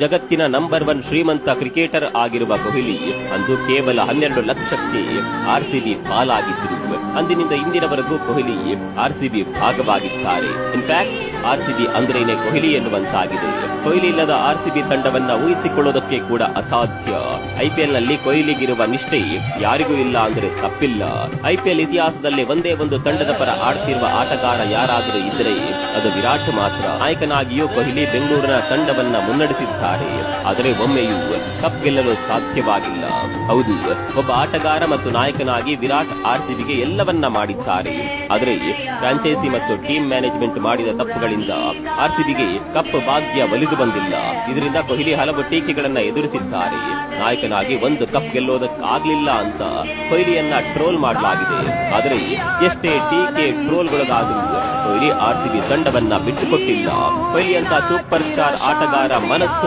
ಜಗತ್ತಿನ ನಂಬರ್ 1 ಶ್ರೀಮಂತ ಕ್ರಿಕೆಟರ್ ಆಗಿರುವ ಕೊಹ್ಲಿ ಅಂದು ಕೇವಲ 12 ಲಕ್ಷಕ್ಕೆ ಆರ್ಸಿಬಿ ಪಾಲಾಗಿದ್ರು. ಅಂದಿನಿಂದ ಇಂದಿನವರೆಗೂ ಕೊಹ್ಲಿ ಆರ್ಸಿಬಿ ಭಾಗವಾಗಿದ್ದಾರೆ. ಇನ್ಫ್ಯಾಕ್ಟ್ ಆರ್ಸಿಬಿ ಅಂದ್ರೇನೆ ಕೊಹ್ಲಿ ಎನ್ನುವಂತಾಗಿದೆ. ಕೊಹ್ಲಿ ಇಲ್ಲದ ಆರ್ಸಿಬಿ ತಂಡವನ್ನ ಊಹಿಸಿಕೊಳ್ಳೋದಕ್ಕೆ ಕೂಡ ಅಸಾಧ್ಯ. ಐಪಿಎಲ್ ನಲ್ಲಿ ಕೊಹ್ಲಿಗಿರುವ ನಿಷ್ಠೆ ಯಾರಿಗೂ ಇಲ್ಲ ಅಂದ್ರೆ ತಪ್ಪಿಲ್ಲ. ಐಪಿಎಲ್ ಇತಿಹಾಸದಲ್ಲಿ ಒಂದೇ ಒಂದು ತಂಡದ ಪರ ಆಡ್ತಿರುವ ಆಟಗಾರ ಯಾರಾದರೂ ಇದ್ರೆ ಅದು ವಿರಾಟ್ ಮಾತ್ರ. ನಾಯಕನಾಗಿಯೂ ಕೊಹ್ಲಿ ಬೆಂಗಳೂರಿನ ತಂಡವನ್ನ ಮುನ್ನಡೆಸಿದ್ದಾರೆ. ಆದರೆ ಒಮ್ಮೆಯೂ ಕಪ್ ಗೆಲ್ಲಲು ಸಾಧ್ಯವಾಗಿಲ್ಲ. ಹೌದು, ಒಬ್ಬ ಆಟಗಾರ ಮತ್ತು ನಾಯಕನಾಗಿ ವಿರಾಟ್ ಆರ್ಸಿಬಿಗೆ ಎಲ್ಲವನ್ನ ಮಾಡಿದ್ದಾರೆ. ಆದರೆ ಫ್ರಾಂಚೈಸಿ ಮತ್ತು ಟೀಮ್ ಮ್ಯಾನೇಜ್ಮೆಂಟ್ ಮಾಡಿದ ತಪ್ಪುಗಳಿಂದ ಆರ್ಸಿಬಿಗೆ ಕಪ್ ಭಾಗ್ಯ ಒಲಿದು ಬಂದಿಲ್ಲ. ಇದರಿಂದ ಕೊಹ್ಲಿ ಹಲವು ಟೀಕೆಗಳನ್ನ ಎದುರಿಸಿದ್ದಾರೆ. ನಾಯಕನಾಗಿ ಒಂದು ಕಪ್ ಗೆಲ್ಲೋದಕ್ಕಾಗ್ಲಿಲ್ಲ ಅಂತ ಕೊಹ್ಲಿಯನ್ನ ಟ್ರೋಲ್ ಮಾಡಲಾಗಿದೆ. ಆದರೆ ಎಷ್ಟೇ ಟೀಕೆ ಟ್ರೋಲ್ಗಳಾದರೂ ಕೊಹ್ಲಿ ಆರ್ಸಿಬಿ ತಂಡವನ್ನ ಬಿಟ್ಟುಕೊಟ್ಟಿಲ್ಲ. ಕೊಹ್ಲಿ ಅಂತ ಸೂಪರ್ ಸ್ಟಾರ್ ಆಟಗಾರ ಮನಸ್ಸು